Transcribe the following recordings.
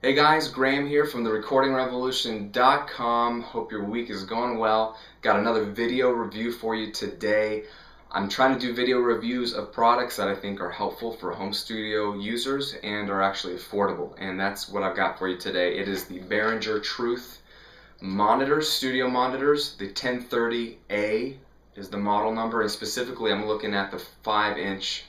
Hey guys, Graham here from therecordingrevolution.com. Hope your week is going well. Got another video review for you today. I'm trying to do video reviews of products that I think are helpful for home studio users and are actually affordable. And that's what I've got for you today. It is the Behringer Truth monitors, studio monitors. The 1030A is the model number, and specifically I'm looking at the 5-inch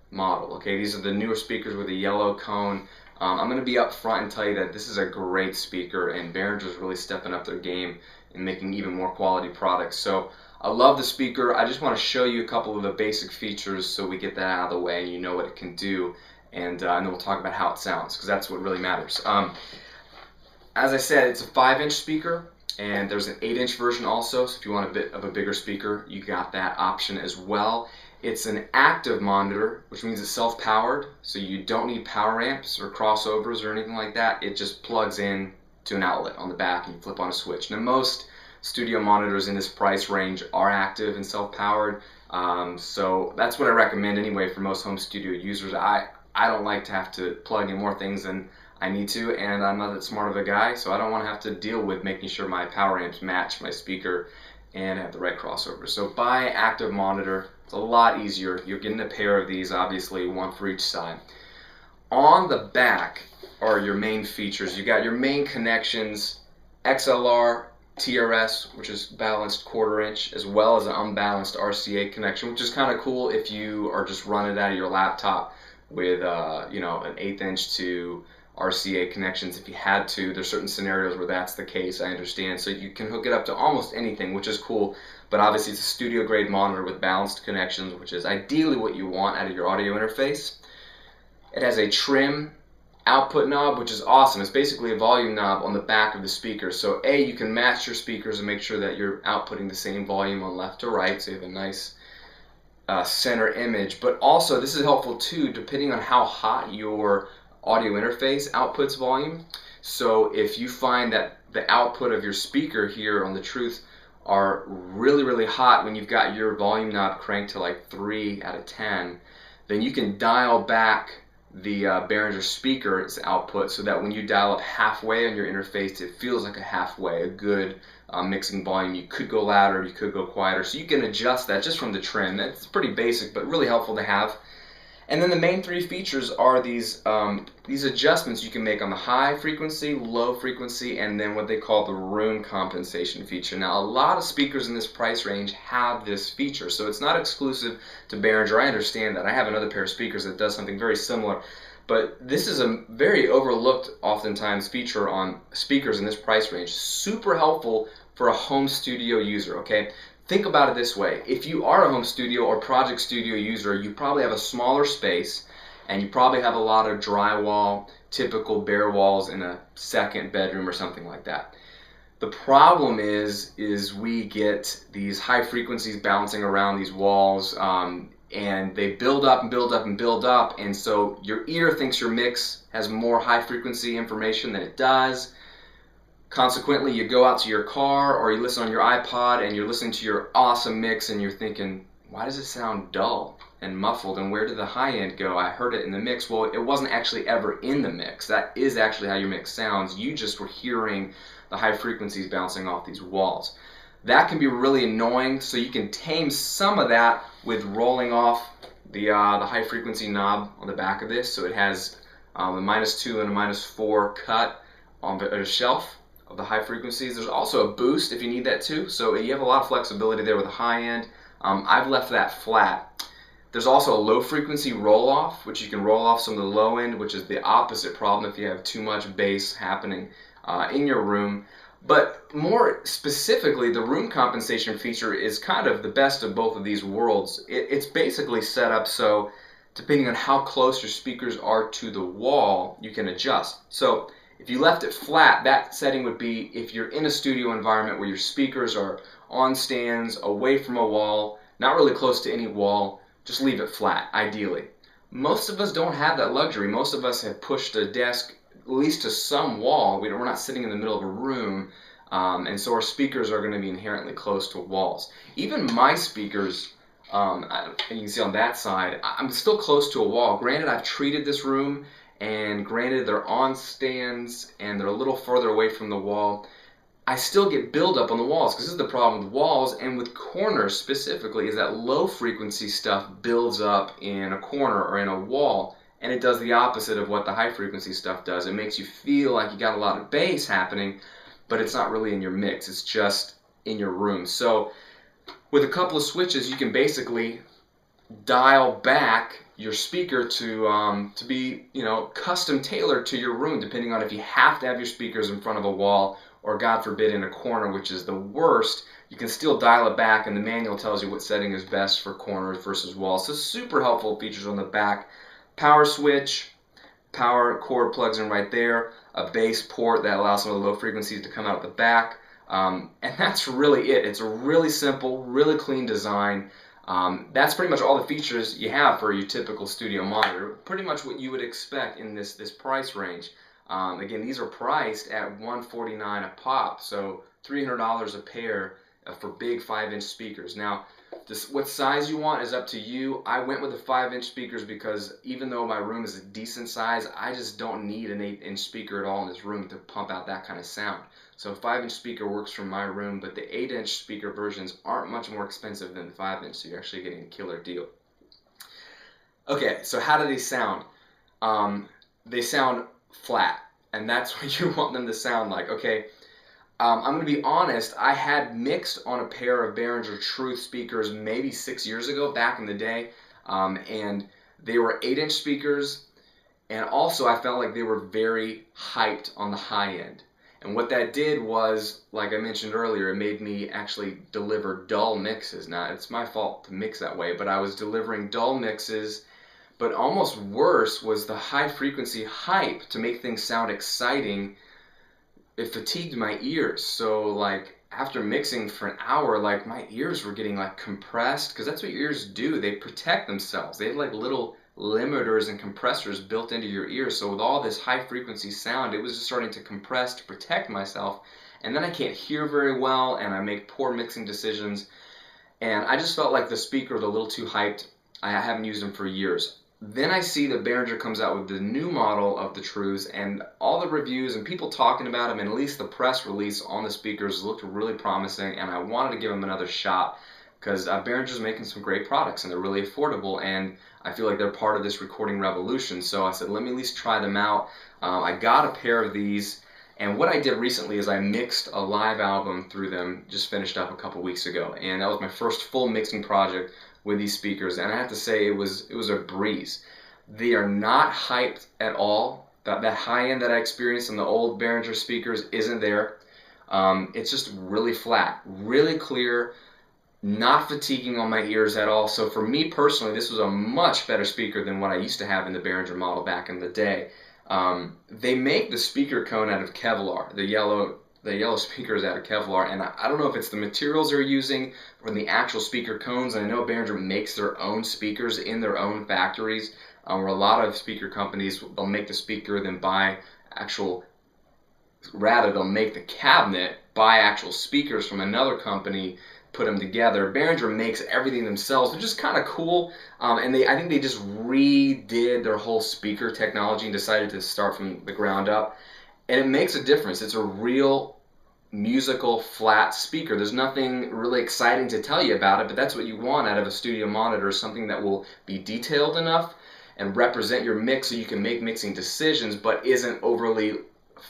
model. Okay, these are the newer speakers with a yellow cone. I'm going to be up front and tell you that this is a great speaker, and Behringer's really stepping up their game and making even more quality products. So I love the speaker. I just want to show you a couple of the basic features so we get that out of the way and you know what it can do, and then we'll talk about how it sounds, because that's what really matters. As I said, it's a 5-inch speaker, and there's an 8-inch version also, so if you want a bit of a bigger speaker, you got that option as well. It's an active monitor, which means it's self-powered, so you don't need power amps or crossovers or anything like that. It just plugs in to an outlet on the back and you flip on a switch. Now, most studio monitors in this price range are active and self-powered, so that's what I recommend anyway for most home studio users. I don't like to have to plug in more things than I need to, and I'm not that smart of a guy, so I don't want to have to deal with making sure my power amps match my speaker and have the right crossover. So buy active monitor. It's a lot easier. You're getting a pair of these, obviously, one for each side. On the back are your main features. You got your main connections, XLR, TRS, which is balanced 1/4 inch, as well as an unbalanced RCA connection, which is kind of cool if you are just running it out of your laptop with an 1/8 inch to RCA connections. If you had to, there's certain scenarios where that's the case, I understand. So you can hook it up to almost anything, which is cool. But obviously it's a studio grade monitor with balanced connections, which is ideally what you want out of your audio interface. It has a trim output knob, which is awesome. It's basically a volume knob on the back of the speaker. So you can match your speakers and make sure that you're outputting the same volume on left to right, so you have a nice center image. But also, this is helpful too, depending on how hot your audio interface outputs volume. So if you find that the output of your speaker here on the Truth are really hot when you've got your volume knob cranked to like 3 out of 10, then you can dial back the Behringer speaker's output so that when you dial up halfway on your interface, it feels like a halfway, a good mixing volume. You could go louder, you could go quieter, so you can adjust that just from the trim. It's pretty basic, but really helpful to have. And then the main 3 features are these adjustments you can make on the high frequency, low frequency, and then what they call the room compensation feature. Now, a lot of speakers in this price range have this feature, so it's not exclusive to Behringer. I understand that. I have another pair of speakers that does something very similar, but this is a very overlooked, oftentimes, feature on speakers in this price range. Super helpful for a home studio user, okay? Think about it this way. If you are a home studio or project studio user, you probably have a smaller space and you probably have a lot of drywall, typical bare walls in a second bedroom or something like that. The problem is we get these high frequencies bouncing around these walls, and they build up and build up and build up, and so your ear thinks your mix has more high frequency information than it does. Consequently, you go out to your car or you listen on your iPod and you're listening to your awesome mix and you're thinking, why does it sound dull and muffled, and where did the high end go? I heard it in the mix. Well, it wasn't actually ever in the mix. That is actually how your mix sounds. You just were hearing the high frequencies bouncing off these walls. That can be really annoying, so you can tame some of that with rolling off the high frequency knob on the back of this. So it has a -2 and a -4 cut on the shelf of the high frequencies. There's also a boost if you need that too, so you have a lot of flexibility there with the high end. I've left that flat. There's also a low frequency roll off, which you can roll off some of the low end, which is the opposite problem if you have too much bass happening in your room. But more specifically, the room compensation feature is kind of the best of both of these worlds. It's basically set up so depending on how close your speakers are to the wall, you can adjust. So if you left it flat, that setting would be if you're in a studio environment where your speakers are on stands, away from a wall, not really close to any wall, just leave it flat, ideally. Most of us don't have that luxury. Most of us have pushed a desk at least to some wall. We're not sitting in the middle of a room, and so our speakers are going to be inherently close to walls. Even my speakers, you can see on that side, I'm still close to a wall. Granted, I've treated this room and granted they're on stands and they're a little further away from the wall, I still get buildup on the walls, because this is the problem with walls and with corners specifically, is that low frequency stuff builds up in a corner or in a wall, and it does the opposite of what the high frequency stuff does. It makes you feel like you got a lot of bass happening, but it's not really in your mix, it's just in your room. So with a couple of switches, you can basically dial back your speaker to be, you know, custom tailored to your room, depending on if you have to have your speakers in front of a wall or, God forbid, in a corner, which is the worst. You can still dial it back, and the manual tells you what setting is best for corners versus walls. So super helpful features on the back. Power switch, power cord plugs in right there, a bass port that allows some of the low frequencies to come out the back, and that's really it. It's a really simple, really clean design. That's pretty much all the features you have for your typical studio monitor. Pretty much what you would expect in this price range. Again, these are priced at $149 a pop, so $300 a pair for big 5-inch speakers. Now, what size you want is up to you. I went with the 5-inch speakers because even though my room is a decent size, I just don't need an 8-inch speaker at all in this room to pump out that kind of sound. So a 5-inch speaker works for my room, but the 8-inch speaker versions aren't much more expensive than the 5-inch, so you're actually getting a killer deal. Okay, so how do they sound? They sound flat, and that's what you want them to sound like. Okay, I'm going to be honest, I had mixed on a pair of Behringer Truth speakers maybe 6 years ago, back in the day, and they were 8-inch speakers, and also I felt like they were very hyped on the high end. And what that did was, like I mentioned earlier, it made me actually deliver dull mixes. Now, it's my fault to mix that way, but I was delivering dull mixes. But almost worse was the high frequency hype to make things sound exciting. It fatigued my ears. So like after mixing for an hour, like my ears were getting like compressed, because that's what your ears do. They protect themselves. They have like little limiters and compressors built into your ears. So with all this high frequency sound, it was just starting to compress to protect myself. And then I can't hear very well, and I make poor mixing decisions. And I just felt like the speaker was a little too hyped. I haven't used them for years. Then I see that Behringer comes out with the new model of the Truths, and all the reviews and people talking about them, and at least the press release on the speakers looked really promising, and I wanted to give them another shot because Behringer's making some great products, and they're really affordable, and I feel like they're part of this recording revolution. So I said, let me at least try them out. I got a pair of these, and what I did recently is I mixed a live album through them, just finished up a couple weeks ago, and that was my first full mixing project with these speakers, and I have to say it was a breeze. They are not hyped at all. That high end that I experienced on the old Behringer speakers isn't there. It's just really flat, really clear, not fatiguing on my ears at all. So for me personally, this was a much better speaker than what I used to have in the Behringer model back in the day. They make the speaker cone out of Kevlar, the yellow speaker is out of Kevlar, and I don't know if it's the materials they're using or the actual speaker cones. And I know Behringer makes their own speakers in their own factories, where a lot of speaker companies, they'll make the speaker, then they'll make the cabinet, buy actual speakers from another company, put them together. Behringer makes everything themselves, which is kind of cool. And I think they just redid their whole speaker technology and decided to start from the ground up. And it makes a difference. It's a real musical flat speaker. There's nothing really exciting to tell you about it, but that's what you want out of a studio monitor, something that will be detailed enough and represent your mix so you can make mixing decisions, but isn't overly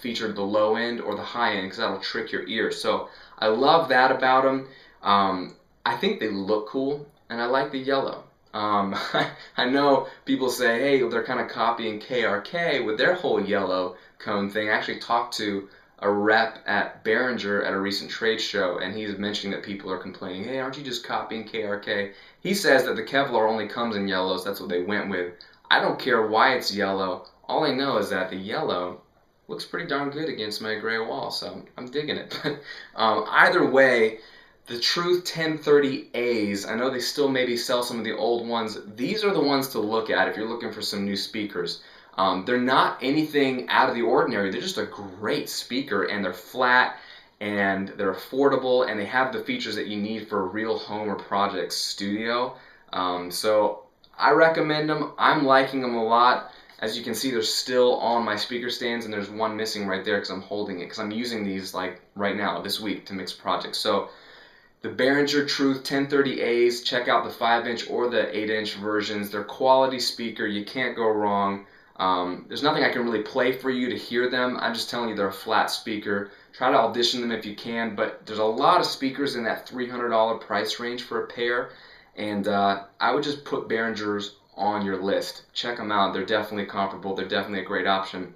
featured the low end or the high end, because that'll trick your ears. So I love that about them. I think they look cool, and I like the yellow. I know people say, hey, they're kind of copying KRK with their whole yellow cone thing. I actually talked to a rep at Behringer at a recent trade show, and he's mentioning that people are complaining, hey, aren't you just copying KRK? He says that the Kevlar only comes in yellows. That's what they went with. I don't care why it's yellow. All I know is that the yellow looks pretty darn good against my gray wall, so I'm digging it. But either way, the Truth 1030As, I know they still maybe sell some of the old ones. These are the ones to look at if you're looking for some new speakers. They're not anything out of the ordinary. They're just a great speaker, and they're flat, and they're affordable, and they have the features that you need for a real home or project studio. So I recommend them. I'm liking them a lot. As you can see, they're still on my speaker stands, and there's one missing right there because I'm holding it, because I'm using these like right now, this week, to mix projects. So the Behringer Truth 1030As, check out the 5-inch or the 8-inch versions. They're quality speaker, you can't go wrong. There's nothing I can really play for you to hear them. I'm just telling you they're a flat speaker. Try to audition them if you can, but there's a lot of speakers in that $300 price range for a pair, and I would just put Behringers on your list. Check them out. They're definitely comparable. They're definitely a great option,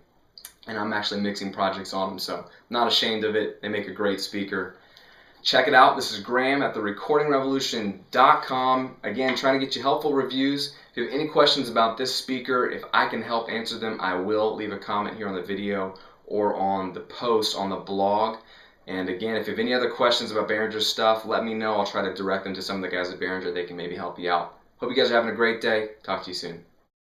and I'm actually mixing projects on them, so not ashamed of it. They make a great speaker. Check it out. This is Graham at therecordingrevolution.com. Again, trying to get you helpful reviews. If you have any questions about this speaker, if I can help answer them, I will. Leave a comment here on the video or on the post on the blog. And again, if you have any other questions about Behringer stuff, let me know. I'll try to direct them to some of the guys at Behringer. They can maybe help you out. Hope you guys are having a great day. Talk to you soon.